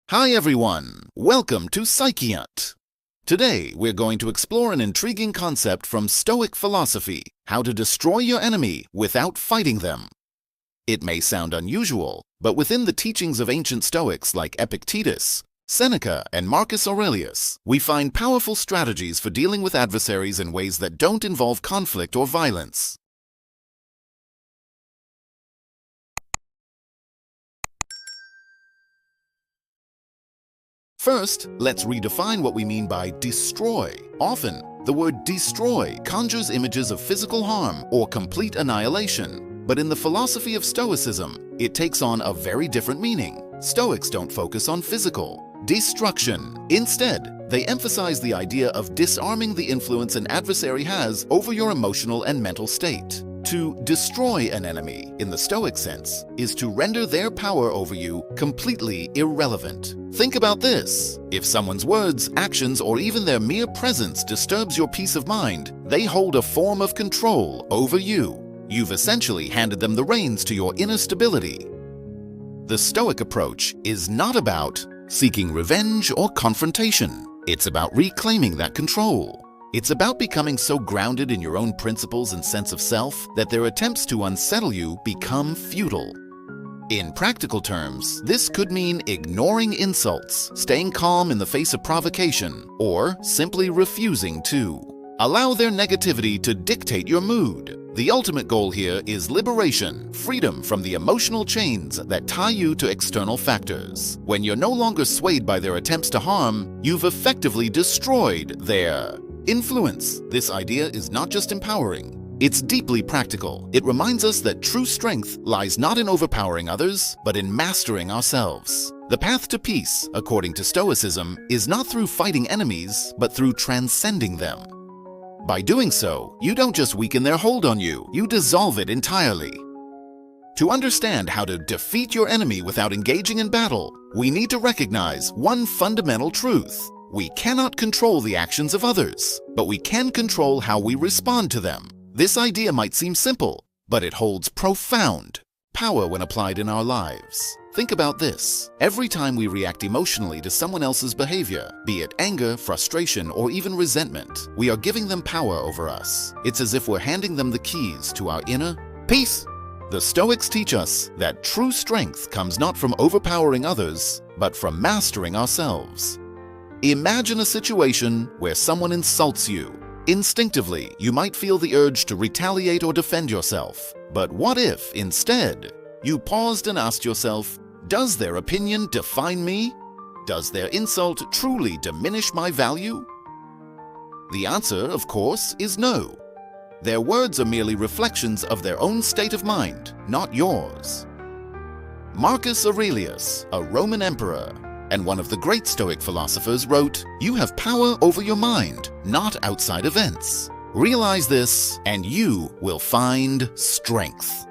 Hi everyone, welcome to Psychiant. Today we're going to explore an intriguing concept from Stoic philosophy, how to destroy your enemy without fighting them. It may sound unusual, but within the teachings of ancient Stoics like Epictetus, Seneca, and Marcus Aurelius, we find powerful strategies for dealing with adversaries in ways that don't involve conflict or violence. First, let's redefine what we mean by destroy. Often, the word destroy conjures images of physical harm or complete annihilation. But in the philosophy of Stoicism, it takes on a very different meaning. Stoics don't focus on physical destruction. Instead, they emphasize the idea of disarming the influence an adversary has over your emotional and mental state. To destroy an enemy, in the Stoic sense, is to render their power over you completely irrelevant. Think about this. If someone's words, actions, or even their mere presence disturbs your peace of mind, they hold a form of control over you. You've essentially handed them the reins to your inner stability. The Stoic approach is not about seeking revenge or confrontation. It's about reclaiming that control. It's about becoming so grounded in your own principles and sense of self that their attempts to unsettle you become futile. In practical terms, this could mean ignoring insults, staying calm in the face of provocation, or simply refusing to allow their negativity to dictate your mood. The ultimate goal here is liberation, freedom from the emotional chains that tie you to external factors. When you're no longer swayed by their attempts to harm, you've effectively destroyed their influence. This idea is not just empowering, it's deeply practical. It reminds us that true strength lies not in overpowering others, but in mastering ourselves. The path to peace, according to Stoicism, is not through fighting enemies, but through transcending them. By doing so, you don't just weaken their hold on you, you dissolve it entirely. To understand how to defeat your enemy without engaging in battle, we need to recognize one fundamental truth. We cannot control the actions of others, but we can control how we respond to them. This idea might seem simple, but it holds profound power when applied in our lives. Think about this. Every time we react emotionally to someone else's behavior, be it anger, frustration, or even resentment, we are giving them power over us. It's as if we're handing them the keys to our inner peace. The Stoics teach us that true strength comes not from overpowering others, but from mastering ourselves. Imagine a situation where someone insults you. Instinctively, you might feel the urge to retaliate or defend yourself. But what if, instead, you paused and asked yourself, does their opinion define me? Does their insult truly diminish my value? The answer, of course, is no. Their words are merely reflections of their own state of mind, not yours. Marcus Aurelius, a Roman emperor, and one of the great Stoic philosophers, wrote, "You have power over your mind, not outside events. Realize this, and you will find strength."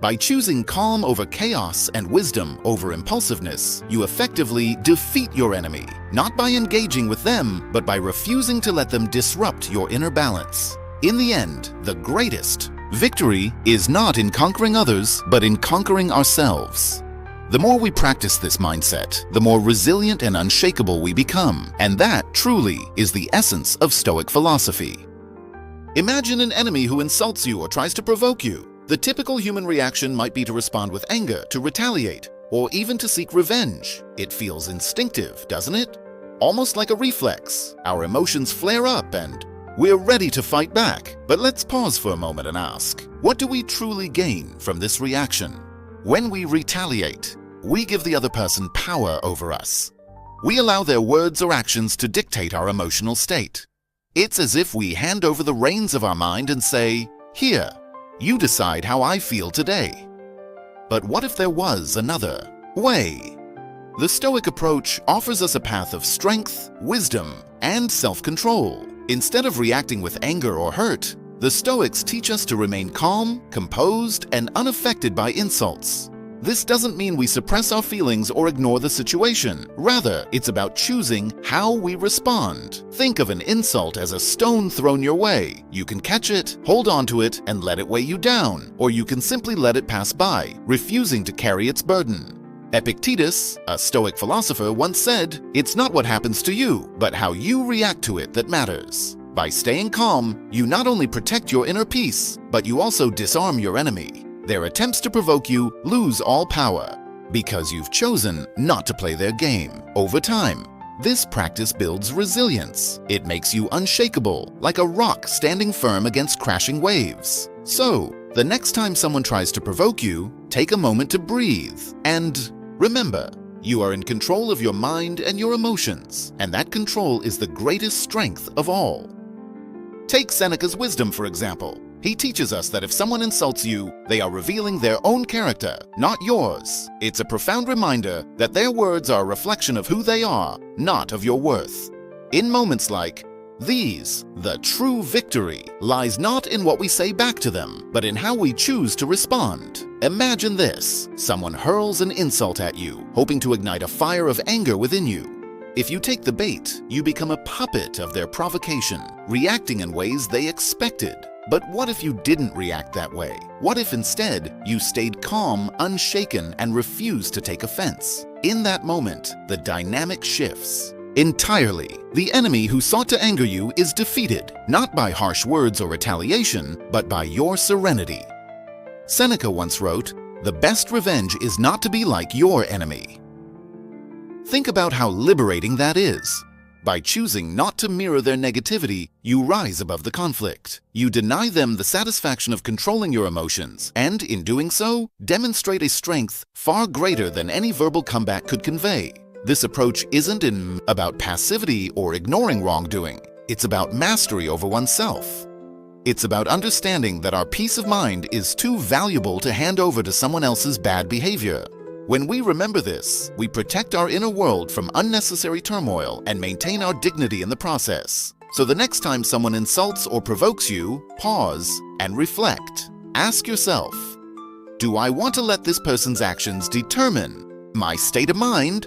By choosing calm over chaos and wisdom over impulsiveness, you effectively defeat your enemy, not by engaging with them, but by refusing to let them disrupt your inner balance. In the end, the greatest victory is not in conquering others, but in conquering ourselves. The more we practice this mindset, the more resilient and unshakable we become, and that truly is the essence of Stoic philosophy. Imagine an enemy who insults you or tries to provoke you. The typical human reaction might be to respond with anger, to retaliate, or even to seek revenge. It feels instinctive, doesn't it? Almost like a reflex. Our emotions flare up and we're ready to fight back. But let's pause for a moment and ask, what do we truly gain from this reaction? When we retaliate, we give the other person power over us. We allow their words or actions to dictate our emotional state. It's as if we hand over the reins of our mind and say, "Here, you decide how I feel today." But what if there was another way? The Stoic approach offers us a path of strength, wisdom, and self-control. Instead of reacting with anger or hurt, the Stoics teach us to remain calm, composed, and unaffected by insults. This doesn't mean we suppress our feelings or ignore the situation. Rather, it's about choosing how we respond. Think of an insult as a stone thrown your way. You can catch it, hold on to it, and let it weigh you down, or you can simply let it pass by, refusing to carry its burden. Epictetus, a Stoic philosopher, once said, "It's not what happens to you, but how you react to it that matters." By staying calm, you not only protect your inner peace, but you also disarm your enemy. Their attempts to provoke you lose all power, because you've chosen not to play their game. Over time, this practice builds resilience. It makes you unshakable, like a rock standing firm against crashing waves. So, the next time someone tries to provoke you, take a moment to breathe. And remember, you are in control of your mind and your emotions, and that control is the greatest strength of all. Take Seneca's wisdom, for example. He teaches us that if someone insults you, they are revealing their own character, not yours. It's a profound reminder that their words are a reflection of who they are, not of your worth. In moments like these, the true victory lies not in what we say back to them, but in how we choose to respond. Imagine this: someone hurls an insult at you, hoping to ignite a fire of anger within you. If you take the bait, you become a puppet of their provocation, reacting in ways they expected. But what if you didn't react that way? What if instead you stayed calm, unshaken, and refused to take offense? In that moment, the dynamic shifts entirely. The enemy who sought to anger you is defeated, not by harsh words or retaliation, but by your serenity. Seneca once wrote, "The best revenge is not to be like your enemy." Think about how liberating that is. By choosing not to mirror their negativity, you rise above the conflict. You deny them the satisfaction of controlling your emotions, and in doing so, demonstrate a strength far greater than any verbal comeback could convey. This approach isn't about passivity or ignoring wrongdoing. It's about mastery over oneself. It's about understanding that our peace of mind is too valuable to hand over to someone else's bad behavior. When we remember this, we protect our inner world from unnecessary turmoil and maintain our dignity in the process. So the next time someone insults or provokes you, pause and reflect. Ask yourself, do I want to let this person's actions determine my state of mind?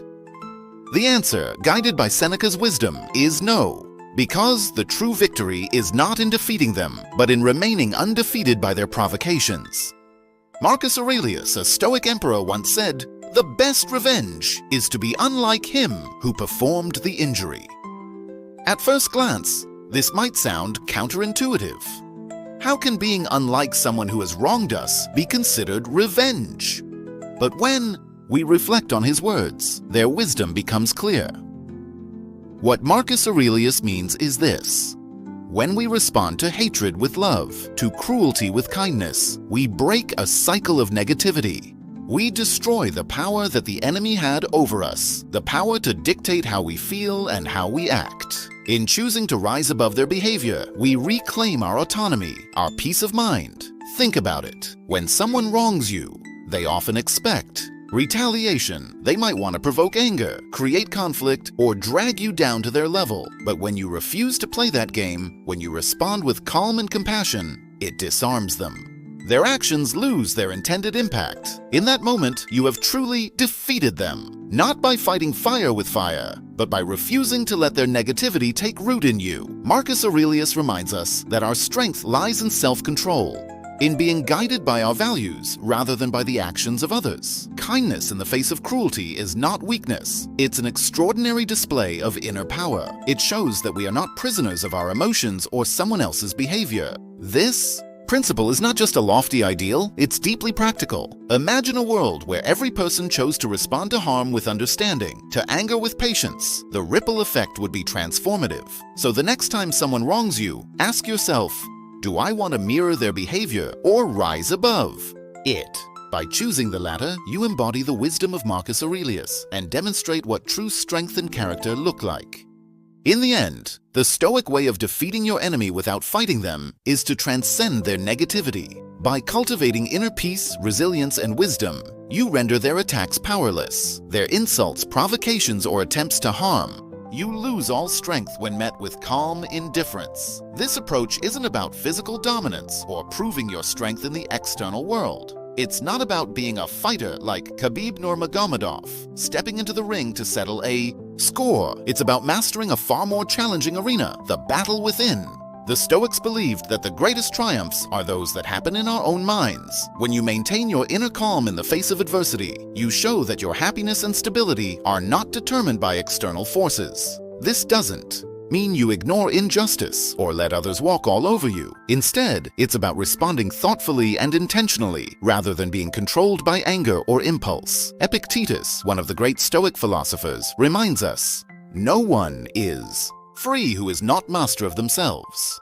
The answer, guided by Seneca's wisdom, is no, because the true victory is not in defeating them, but in remaining undefeated by their provocations. Marcus Aurelius, a Stoic emperor, once said, "The best revenge is to be unlike him who performed the injury." At first glance, this might sound counterintuitive. How can being unlike someone who has wronged us be considered revenge? But when we reflect on his words, their wisdom becomes clear. What Marcus Aurelius means is this: when we respond to hatred with love, to cruelty with kindness, we break a cycle of negativity. We destroy the power that the enemy had over us, the power to dictate how we feel and how we act. In choosing to rise above their behavior, we reclaim our autonomy, our peace of mind. Think about it. When someone wrongs you, they often expect retaliation. They might want to provoke anger, create conflict, or drag you down to their level. But when you refuse to play that game, when you respond with calm and compassion, it disarms them. Their actions lose their intended impact. In that moment, you have truly defeated them, not by fighting fire with fire, but by refusing to let their negativity take root in you. Marcus Aurelius reminds us that our strength lies in self-control, in being guided by our values rather than by the actions of others. Kindness in the face of cruelty is not weakness. It's an extraordinary display of inner power. It shows that we are not prisoners of our emotions or someone else's behavior. This principle is not just a lofty ideal, it's deeply practical. Imagine a world where every person chose to respond to harm with understanding, to anger with patience. The ripple effect would be transformative. So the next time someone wrongs you, ask yourself, do I want to mirror their behavior or rise above it? By choosing the latter, you embody the wisdom of Marcus Aurelius and demonstrate what true strength and character look like. In the end, the Stoic way of defeating your enemy without fighting them is to transcend their negativity. By cultivating inner peace, resilience, and wisdom, you render their attacks powerless, their insults, provocations, or attempts to harm. You lose all strength when met with calm indifference. This approach isn't about physical dominance or proving your strength in the external world. It's not about being a fighter like Khabib Nurmagomedov, stepping into the ring to settle a score. It's about mastering a far more challenging arena, the battle within. The Stoics believed that the greatest triumphs are those that happen in our own minds. When you maintain your inner calm in the face of adversity, you show that your happiness and stability are not determined by external forces. This doesn't mean you ignore injustice or let others walk all over you. Instead, it's about responding thoughtfully and intentionally rather than being controlled by anger or impulse. Epictetus, one of the great Stoic philosophers, reminds us, "No one is free who is not master of themselves."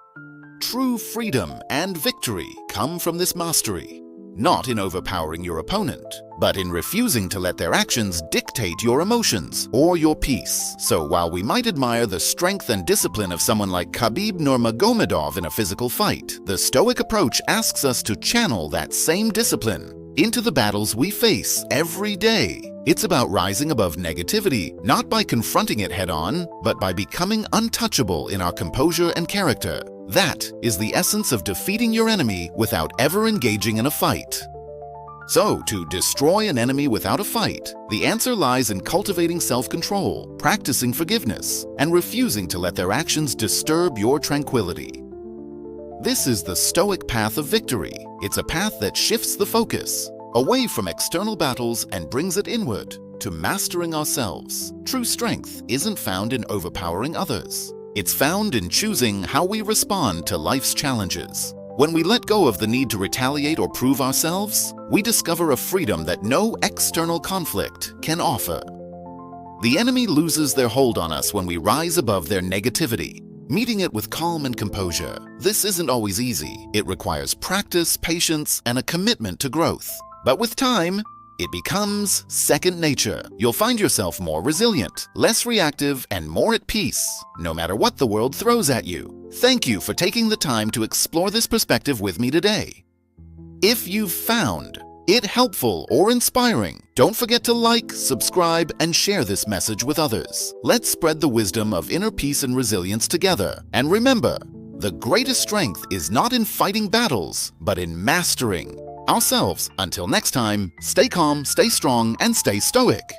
True freedom and victory come from this mastery, not in overpowering your opponent, but in refusing to let their actions dictate your emotions or your peace. So while we might admire the strength and discipline of someone like Khabib Nurmagomedov in a physical fight, the Stoic approach asks us to channel that same discipline into the battles we face every day. It's about rising above negativity, not by confronting it head-on, but by becoming untouchable in our composure and character. That is the essence of defeating your enemy without ever engaging in a fight. So, to destroy an enemy without a fight, the answer lies in cultivating self-control, practicing forgiveness, and refusing to let their actions disturb your tranquility. This is the Stoic path of victory. It's a path that shifts the focus away from external battles and brings it inward to mastering ourselves. True strength isn't found in overpowering others. It's found in choosing how we respond to life's challenges. When we let go of the need to retaliate or prove ourselves, we discover a freedom that no external conflict can offer. The enemy loses their hold on us when we rise above their negativity, meeting it with calm and composure. This isn't always easy. It requires practice, patience, and a commitment to growth. But with time, it becomes second nature. You'll find yourself more resilient, less reactive, and more at peace, no matter what the world throws at you. Thank you for taking the time to explore this perspective with me today. If you've found it helpful or inspiring, don't forget to like, subscribe, and share this message with others. Let's spread the wisdom of inner peace and resilience together. And remember, the greatest strength is not in fighting battles, but in mastering ourselves. Until next time, stay calm, stay strong, and stay stoic.